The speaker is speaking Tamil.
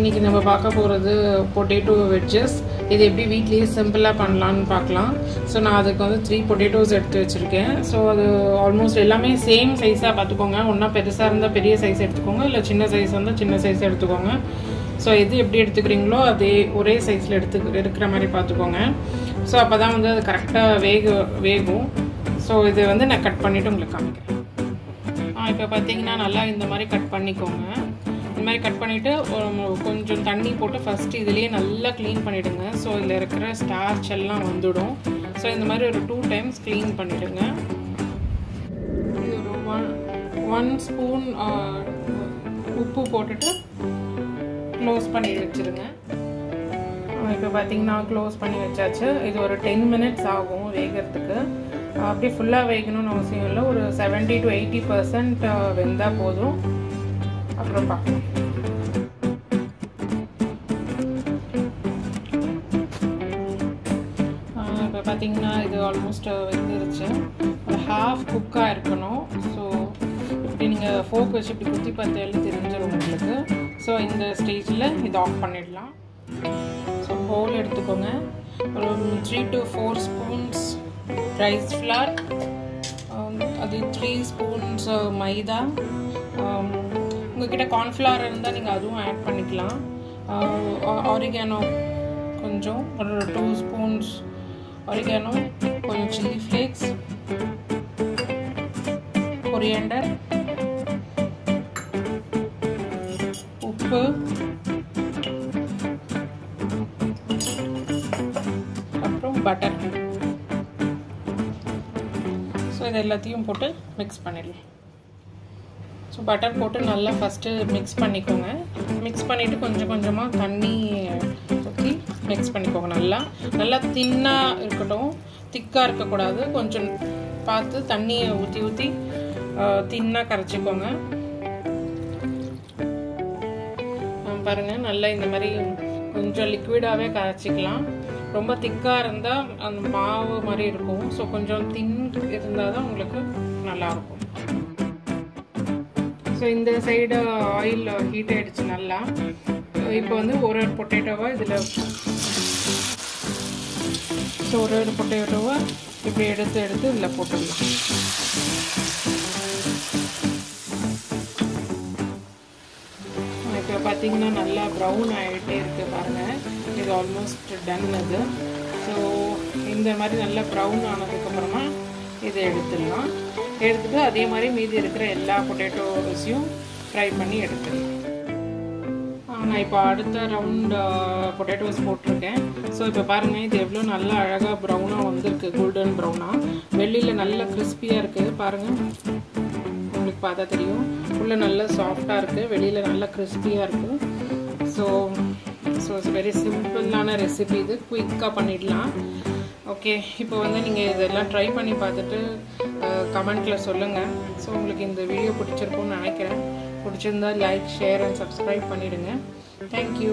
இன்னைக்கு நம்ம பார்க்க போகிறது பொட்டேட்டோ வெஜ்ஜஸ். இது எப்படி வீட்லேயே சிம்பிளாக பண்ணலான்னு பார்க்கலாம். ஸோ நான் அதுக்கு வந்து 3 பொட்டேட்டோஸ் எடுத்து வச்சுருக்கேன். ஸோ அது ஆல்மோஸ்ட் எல்லாமே சேம் சைஸாக பார்த்துக்கோங்க. ஒன்றா பெருசாக இருந்தால் பெரிய சைஸ் எடுத்துக்கோங்க, இல்லை சின்ன சைஸ் இருந்தால் சின்ன சைஸ் எடுத்துக்கோங்க. ஸோ எது எப்படி எடுத்துக்கிறீங்களோ அதே ஒரே சைஸில் இருக்கிற மாதிரி பார்த்துக்கோங்க. ஸோ அப்போ தான் வந்து அது கரெக்டாக வேகும். ஸோ இது வந்து நான் கட் பண்ணிவிட்டு உங்களுக்கு காமிக்கிறேன். இப்போ பார்த்தீங்கன்னா நல்லா இந்த மாதிரி கட் பண்ணிக்கோங்க. இந்த மாதிரி கட் பண்ணிவிட்டு கொஞ்சம் தண்ணி போட்டு ஃபஸ்ட்டு இதுலேயே நல்லா க்ளீன் பண்ணிவிடுங்க. ஸோ இதில் இருக்கிற ஸ்டார்ச் எல்லாம் வந்துடும். ஸோ இந்த மாதிரி ஒரு 2 டைம்ஸ் க்ளீன் பண்ணிவிடுங்க. இது ஒரு 1 ஸ்பூன் உப்பு போட்டுட்டு க்ளோஸ் பண்ணி வச்சுருங்க. இப்போ பார்த்தீங்கன்னா க்ளோஸ் பண்ணி வச்சாச்சு. இது ஒரு 10 மினிட்ஸ் ஆகும் வேகிறதுக்கு. அப்படியே ஃபுல்லாக வேகணும்னு அவசியம் இல்லை. ஒரு 70 to 80% வெந்தால் போதும். அப்புறம் பார்க்கலாம். இப்போ பார்த்தீங்கன்னா இது ஆல்மோஸ்ட் வெந்துருச்சு. ஒரு ஹாஃப் குக்காக இருக்கணும். ஸோ இப்படி நீங்கள் ஃபோக் வச்சு இப்படி குத்தி பார்த்தாலும் தெரிஞ்சிடும் உங்களுக்கு. ஸோ இந்த ஸ்டேஜில் இதை ஆஃப் பண்ணிடலாம். ஸோ பவுல் எடுத்துக்கோங்க. ஒரு 3 to 4 ஸ்பூன்ஸ் ரைஸ் ஃப்ளார், அது 3 ஸ்பூன்ஸ் மைதா. உங்கள்கிட்ட கார்ன்ஃப்ளவர் இருந்தால் நீங்கள் அதுவும் ஆட் பண்ணிக்கலாம். ஆரிகானோ கொஞ்சம், ஒரு 2 ஸ்பூன்ஸ் ஆரிகானோ, கொஞ்சம் சில்லி ஃப்ளேக்ஸ், கொரியாண்டர், உப்பு, அப்புறம் பட்டர். ஸோ இது எல்லாத்தையும் போட்டு மிக்ஸ் பண்ணிடலாம். ஸோ பட்டர் போட்டு நல்லா ஃபஸ்ட்டு மிக்ஸ் பண்ணிக்கோங்க. மிக்ஸ் பண்ணிவிட்டு கொஞ்சம் கொஞ்சமாக தண்ணி ஊற்றி மிக்ஸ் பண்ணிக்கோங்க. நல்லா தின்னாக இருக்கட்டும், திக்காக இருக்கக்கூடாது. கொஞ்சம் பார்த்து தண்ணியை ஊற்றி தின்னாக கரைச்சிக்கோங்க. பாருங்கள், நல்லா இந்த மாதிரி கொஞ்சம் லிக்விடாகவே கரைச்சிக்கலாம். ரொம்ப திக்காக இருந்தால் அந்த மாவு மாதிரி இருக்கும். ஸோ கொஞ்சம் தின் இருந்தால் தான் உங்களுக்கு நல்லாயிருக்கும். ஸோ இந்த சைடு ஆயில் ஹீட் ஆகிடுச்சு நல்லா. இப்போ வந்து ஒரு பொட்டேட்டோவை இதில் ஒரு பொட்டேட்டோவை இப்படி எடுத்து இதில் போட்டுடலாம். இப்போ பார்த்தீங்கன்னா நல்லா ப்ரௌன் ஆகிட்டே இருக்குது பாருங்கள். இது ஆல்மோஸ்ட் டன் இது. ஸோ இந்த மாதிரி நல்லா ப்ரௌன் ஆனதுக்கப்புறமா இதை எடுத்துடலாம். எடுத்துகிட்டு அதே மாதிரி மீதி இருக்கிற எல்லா பொட்டேட்டோஸையும் ஃப்ரை பண்ணி எடுத்துடலாம். நான் இப்போ அடுத்த ரவுண்ட் பொட்டேட்டோஸ் போட்டிருக்கேன். ஸோ இப்போ பாருங்கள், இது எவ்வளோ நல்லா அழகாக ப்ரௌனாக வந்திருக்கு, கோல்டன் ப்ரௌனாக. வெளியில் நல்லா கிறிஸ்பியாக இருக்குது பாருங்கள், உங்களுக்கு பார்த்தா தெரியும். உள்ளே நல்லா சாஃப்டாக இருக்குது, வெளியில் நல்லா கிறிஸ்பியாக இருக்குது. ஸோ இட்ஸ் வெரி சிம்பிளான ரெசிபி. இது குயிக்காக பண்ணிடலாம். ஓகே, இப்போ வந்து நீங்கள் இதெல்லாம் ட்ரை பண்ணி பார்த்துட்டு கமெண்ட்டில் சொல்லுங்கள். ஸோ உங்களுக்கு இந்த வீடியோ பிடிச்சிருக்கும்னு நினைக்கிறேன். பிடிச்சிருந்தா லைக், ஷேர் அண்ட் சப்ஸ்கிரைப் பண்ணிவிடுங்க. தேங்க்யூ.